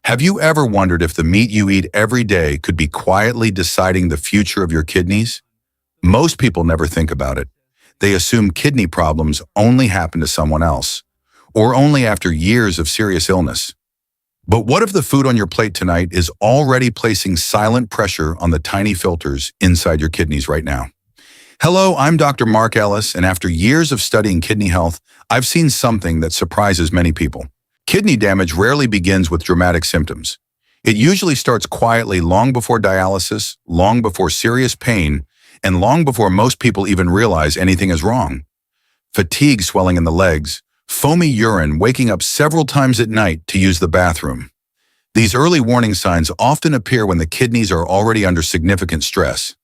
Have you ever wondered if the meat you eat every day could be quietly deciding the future of your kidneys? Most people never think about it. They assume kidney problems only happen to someone else, or only after years of serious illness. But what if the food on your plate tonight is already placing silent pressure on the tiny filters inside your kidneys right now? Hello, I'm Dr. Mark Ellis, and after years of studying kidney health, I've seen something that surprises many people. Kidney damage rarely begins with dramatic symptoms. It usually starts quietly long before dialysis, long before serious pain, and long before most people even realize anything is wrong. Fatigue swelling in the legs, foamy urine, waking up several times at night to use the bathroom. These early warning signs often appear when the kidneys are already under significant stress.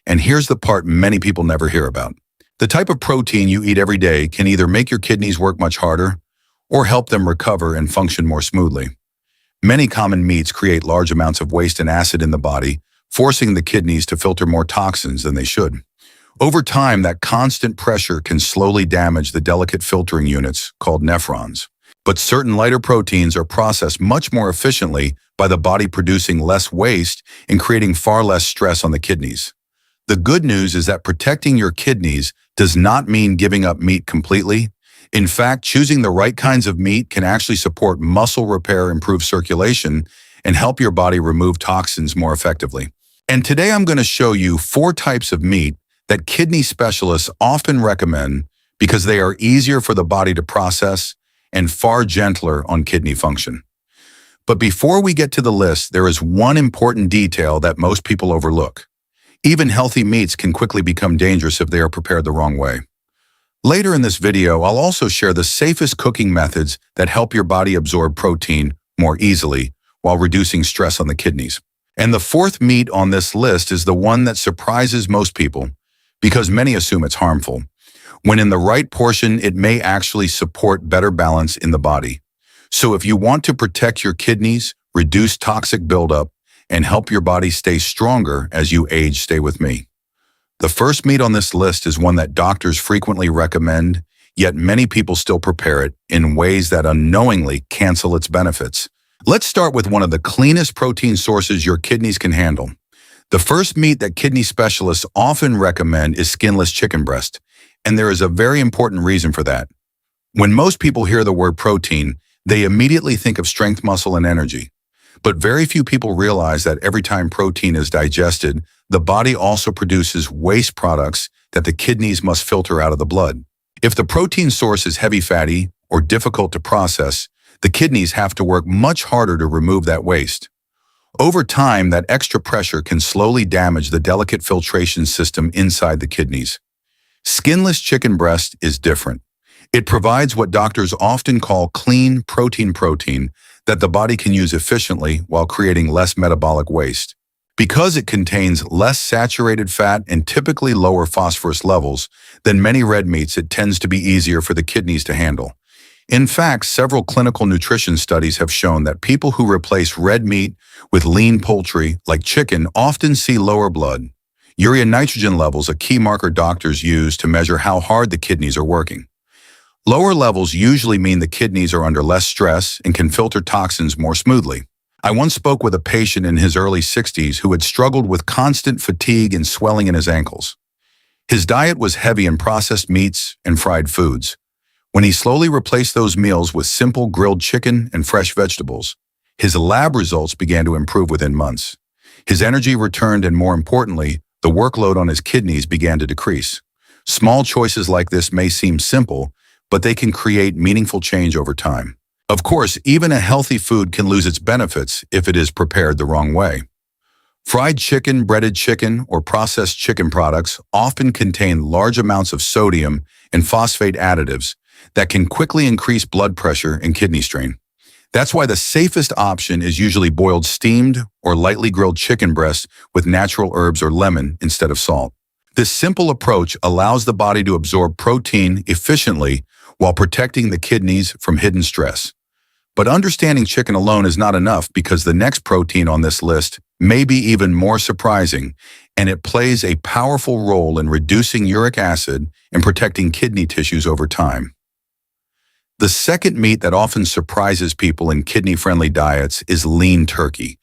And here's the part many people never hear about. The type of protein you eat every day can either make your kidneys work much harder or help them recover and function more smoothly. Many common meats create large amounts of waste and acid in the body, forcing the kidneys to filter more toxins than they should. Over time, that constant pressure can slowly damage the delicate filtering units called nephrons. But certain lighter proteins are processed much more efficiently by the body producing less waste and creating far less stress on the kidneys. The good news is that protecting your kidneys does not mean giving up meat completely. In fact, choosing the right kinds of meat can actually support muscle repair, improve circulation, and help your body remove toxins more effectively. And today I'm going to show you 4 types of meat that kidney specialists often recommend because they are easier for the body to process and far gentler on kidney function. But before we get to the list, there is one important detail that most people overlook. Even healthy meats can quickly become dangerous if they are prepared the wrong way. Later in this video, I'll also share the safest cooking methods that help your body absorb protein more easily while reducing stress on the kidneys. And the 4th meat on this list is the one that surprises most people because many assume it's harmful. When in the right portion, it may actually support better balance in the body. So if you want to protect your kidneys, reduce toxic buildup, and help your body stay stronger as you age, stay with me. The first meat on this list is one that doctors frequently recommend, yet many people still prepare it in ways that unknowingly cancel its benefits. Let's start with one of the cleanest protein sources your kidneys can handle. The first meat that kidney specialists often recommend is skinless chicken breast, and there is a very important reason for that. When most people hear the word protein, they immediately think of strength, muscle, and energy. But very few people realize that every time protein is digested, the body also produces waste products that the kidneys must filter out of the blood. If the protein source is heavy fatty or difficult to process, the kidneys have to work much harder to remove that waste. Over time, that extra pressure can slowly damage the delicate filtration system inside the kidneys. Skinless chicken breast is different. It provides what doctors often call clean protein that the body can use efficiently while creating less metabolic waste. Because it contains less saturated fat and typically lower phosphorus levels than many red meats, it tends to be easier for the kidneys to handle. In fact, several clinical nutrition studies have shown that people who replace red meat with lean poultry, like chicken, often see lower blood, urea nitrogen levels, a key marker doctors use to measure how hard the kidneys are working. Lower levels usually mean the kidneys are under less stress and can filter toxins more smoothly. I once spoke with a patient in his early 60s who had struggled with constant fatigue and swelling in his ankles. His diet was heavy in processed meats and fried foods. When he slowly replaced those meals with simple grilled chicken and fresh vegetables, his lab results began to improve within months. His energy returned, and more importantly, the workload on his kidneys began to decrease. Small choices like this may seem simple, but they can create meaningful change over time. Of course, even a healthy food can lose its benefits if it is prepared the wrong way. Fried chicken, breaded chicken, or processed chicken products often contain large amounts of sodium and phosphate additives that can quickly increase blood pressure and kidney strain. That's why the safest option is usually boiled, steamed, or lightly grilled chicken breast with natural herbs or lemon instead of salt. This simple approach allows the body to absorb protein efficiently while protecting the kidneys from hidden stress. But understanding chicken alone is not enough, because the next protein on this list may be even more surprising, and it plays a powerful role in reducing uric acid and protecting kidney tissues over time. The second meat that often surprises people in kidney-friendly diets is lean turkey.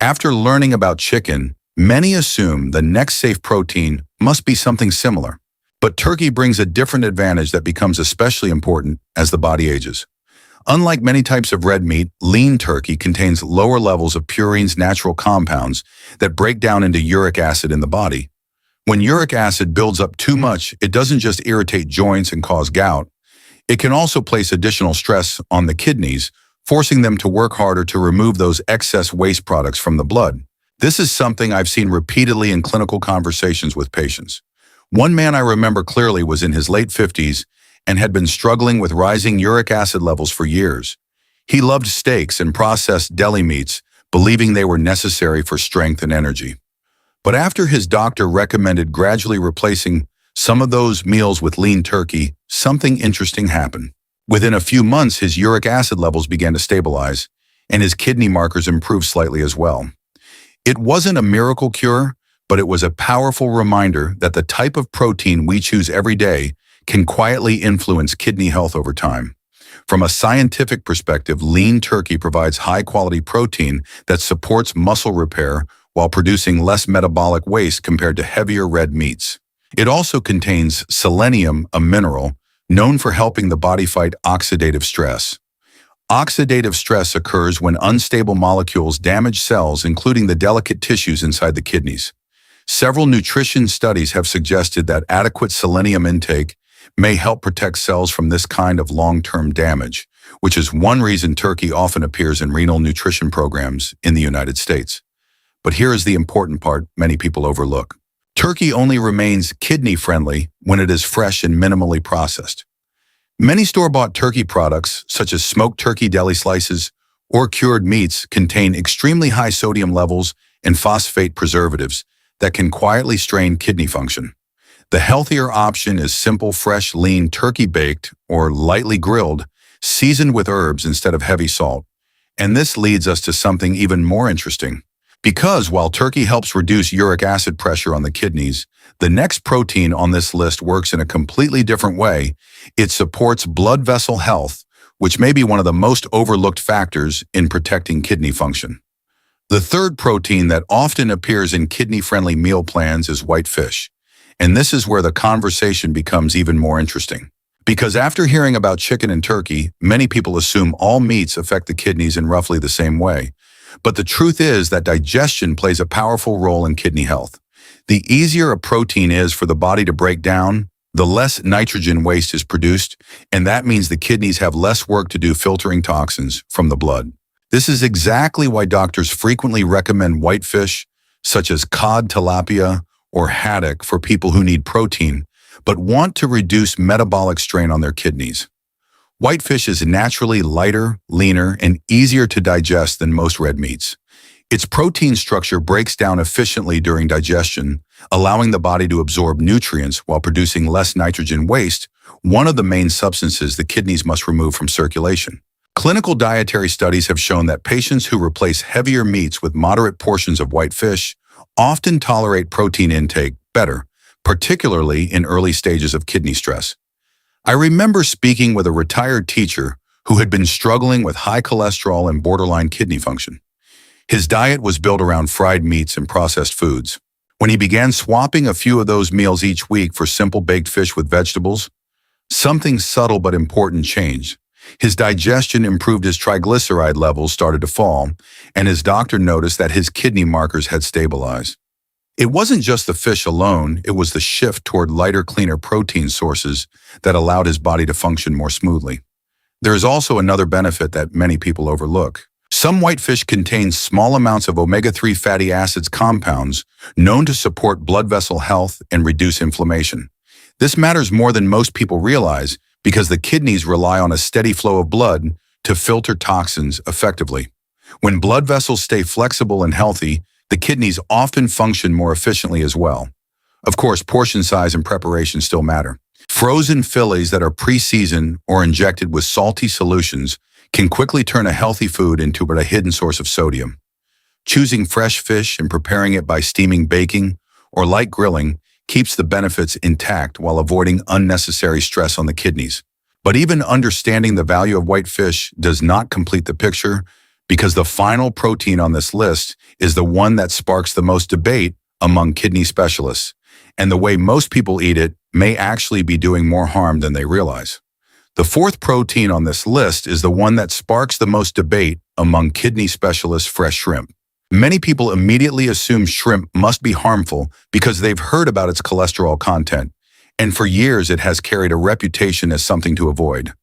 After learning about chicken, many assume the next safe protein must be something similar. But turkey brings a different advantage that becomes especially important as the body ages. Unlike many types of red meat, lean turkey contains lower levels of purine's natural compounds that break down into uric acid in the body. When uric acid builds up too much, it doesn't just irritate joints and cause gout. It can also place additional stress on the kidneys, forcing them to work harder to remove those excess waste products from the blood. This is something I've seen repeatedly in clinical conversations with patients. One man I remember clearly was in his late 50s and had been struggling with rising uric acid levels for years. He loved steaks and processed deli meats, believing they were necessary for strength and energy. But after his doctor recommended gradually replacing some of those meals with lean turkey, something interesting happened. Within a few months, his uric acid levels began to stabilize, and his kidney markers improved slightly as well. It wasn't a miracle cure, but it was a powerful reminder that the type of protein we choose every day can quietly influence kidney health over time. From a scientific perspective, lean turkey provides high-quality protein that supports muscle repair while producing less metabolic waste compared to heavier red meats. It also contains selenium, a mineral, known for helping the body fight oxidative stress. Oxidative stress occurs when unstable molecules damage cells, including the delicate tissues inside the kidneys. Several nutrition studies have suggested that adequate selenium intake may help protect cells from this kind of long-term damage, which is one reason turkey often appears in renal nutrition programs in the United States. But here is the important part many people overlook. Turkey only remains kidney-friendly when it is fresh and minimally processed. Many store-bought turkey products, such as smoked turkey deli slices or cured meats, contain extremely high sodium levels and phosphate preservatives that can quietly strain kidney function. The healthier option is simple, fresh, lean turkey baked or lightly grilled, seasoned with herbs instead of heavy salt. And this leads us to something even more interesting. Because while turkey helps reduce uric acid pressure on the kidneys, the next protein on this list works in a completely different way. It supports blood vessel health, which may be one of the most overlooked factors in protecting kidney function. The third protein that often appears in kidney-friendly meal plans is white fish. And this is where the conversation becomes even more interesting. Because after hearing about chicken and turkey, many people assume all meats affect the kidneys in roughly the same way. But the truth is that digestion plays a powerful role in kidney health. The easier a protein is for the body to break down, the less nitrogen waste is produced, and that means the kidneys have less work to do filtering toxins from the blood. This is exactly why doctors frequently recommend white fish, such as cod, tilapia, or haddock for people who need protein, but want to reduce metabolic strain on their kidneys. Whitefish is naturally lighter, leaner, and easier to digest than most red meats. Its protein structure breaks down efficiently during digestion, allowing the body to absorb nutrients while producing less nitrogen waste, one of the main substances the kidneys must remove from circulation. Clinical dietary studies have shown that patients who replace heavier meats with moderate portions of whitefish often tolerate protein intake better, particularly in early stages of kidney stress. I remember speaking with a retired teacher who had been struggling with high cholesterol and borderline kidney function. His diet was built around fried meats and processed foods. When he began swapping a few of those meals each week for simple baked fish with vegetables, something subtle but important changed. His digestion improved, his triglyceride levels started to fall, and his doctor noticed that his kidney markers had stabilized. It wasn't just the fish alone, it was the shift toward lighter, cleaner protein sources that allowed his body to function more smoothly. There is also another benefit that many people overlook. Some whitefish contain small amounts of omega-3 fatty acids compounds known to support blood vessel health and reduce inflammation. This matters more than most people realize because the kidneys rely on a steady flow of blood to filter toxins effectively. When blood vessels stay flexible and healthy, the kidneys often function more efficiently as well. Of course, portion size and preparation still matter. Frozen fillets that are pre-seasoned or injected with salty solutions can quickly turn a healthy food into a hidden source of sodium. Choosing fresh fish and preparing it by steaming, baking, or light grilling keeps the benefits intact while avoiding unnecessary stress on the kidneys. But even understanding the value of white fish does not complete the picture, because the final protein on this list is the one that sparks the most debate among kidney specialists, and the way most people eat it may actually be doing more harm than they realize. The fourth protein on this list is the one that sparks the most debate among kidney specialists: fresh shrimp. Many people immediately assume shrimp must be harmful because they've heard about its cholesterol content, and for years it has carried a reputation as something to avoid.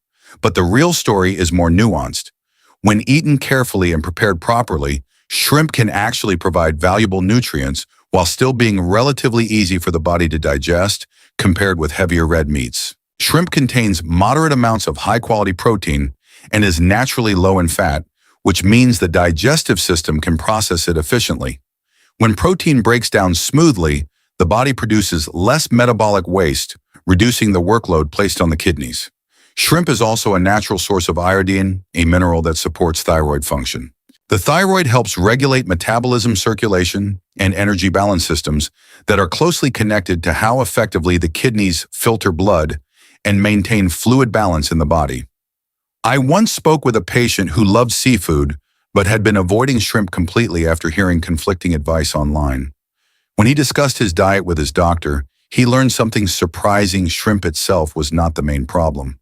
But the real story is more nuanced. When eaten carefully and prepared properly, shrimp can actually provide valuable nutrients while still being relatively easy for the body to digest compared with heavier red meats. Shrimp contains moderate amounts of high-quality protein and is naturally low in fat, which means the digestive system can process it efficiently. When protein breaks down smoothly, the body produces less metabolic waste, reducing the workload placed on the kidneys. Shrimp is also a natural source of iodine, a mineral that supports thyroid function. The thyroid helps regulate metabolism, circulation, and energy balance systems that are closely connected to how effectively the kidneys filter blood and maintain fluid balance in the body. I once spoke with a patient who loved seafood but had been avoiding shrimp completely after hearing conflicting advice online. When he discussed his diet with his doctor, he learned something surprising: shrimp itself was not the main problem.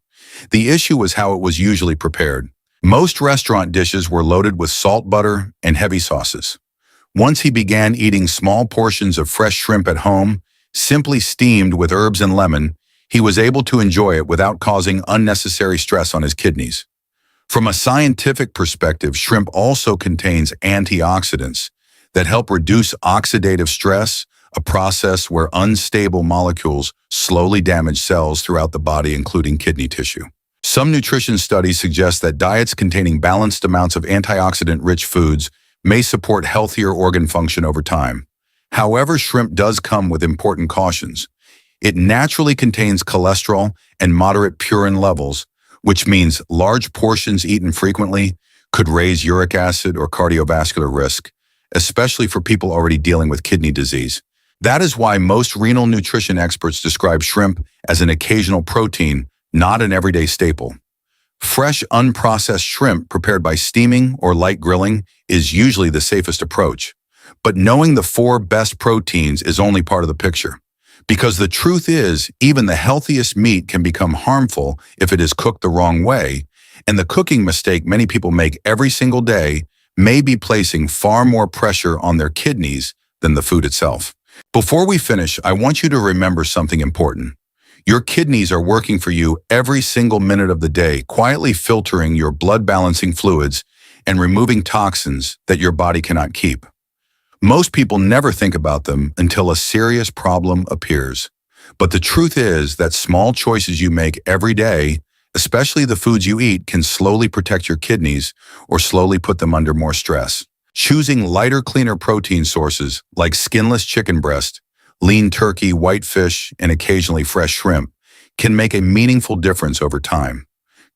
The issue was how it was usually prepared. Most restaurant dishes were loaded with salt, butter, and heavy sauces. Once he began eating small portions of fresh shrimp at home, simply steamed with herbs and lemon, he was able to enjoy it without causing unnecessary stress on his kidneys. From a scientific perspective, shrimp also contains antioxidants that help reduce oxidative stress, a process where unstable molecules slowly damage cells throughout the body, including kidney tissue. Some nutrition studies suggest that diets containing balanced amounts of antioxidant-rich foods may support healthier organ function over time. However, shrimp does come with important cautions. It naturally contains cholesterol and moderate purine levels, which means large portions eaten frequently could raise uric acid or cardiovascular risk, especially for people already dealing with kidney disease. That is why most renal nutrition experts describe shrimp as an occasional protein, not an everyday staple. Fresh, unprocessed shrimp prepared by steaming or light grilling is usually the safest approach. But knowing the 4 best proteins is only part of the picture. Because the truth is, even the healthiest meat can become harmful if it is cooked the wrong way, and the cooking mistake many people make every single day may be placing far more pressure on their kidneys than the food itself. Before we finish, I want you to remember something important. Your kidneys are working for you every single minute of the day, quietly filtering your blood-balancing fluids and removing toxins that your body cannot keep. Most people never think about them until a serious problem appears. But the truth is that small choices you make every day, especially the foods you eat, can slowly protect your kidneys or slowly put them under more stress. Choosing lighter, cleaner protein sources like skinless chicken breast, lean turkey, white fish, and occasionally fresh shrimp can make a meaningful difference over time.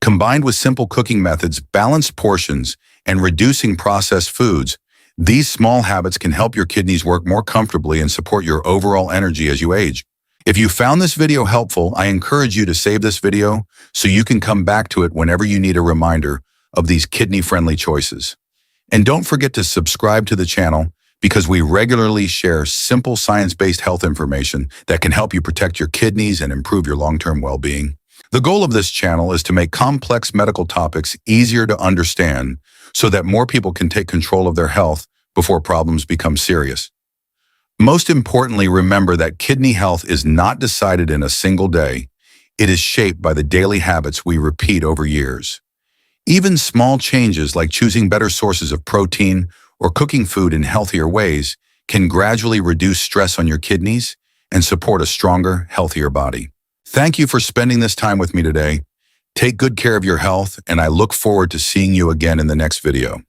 Combined with simple cooking methods, balanced portions, and reducing processed foods, these small habits can help your kidneys work more comfortably and support your overall energy as you age. If you found this video helpful, I encourage you to save this video so you can come back to it whenever you need a reminder of these kidney-friendly choices. And don't forget to subscribe to the channel, because we regularly share simple science-based health information that can help you protect your kidneys and improve your long-term well-being. The goal of this channel is to make complex medical topics easier to understand so that more people can take control of their health before problems become serious. Most importantly, remember that kidney health is not decided in a single day. It is shaped by the daily habits we repeat over years. Even small changes like choosing better sources of protein or cooking food in healthier ways can gradually reduce stress on your kidneys and support a stronger, healthier body. Thank you for spending this time with me today. Take good care of your health, and I look forward to seeing you again in the next video.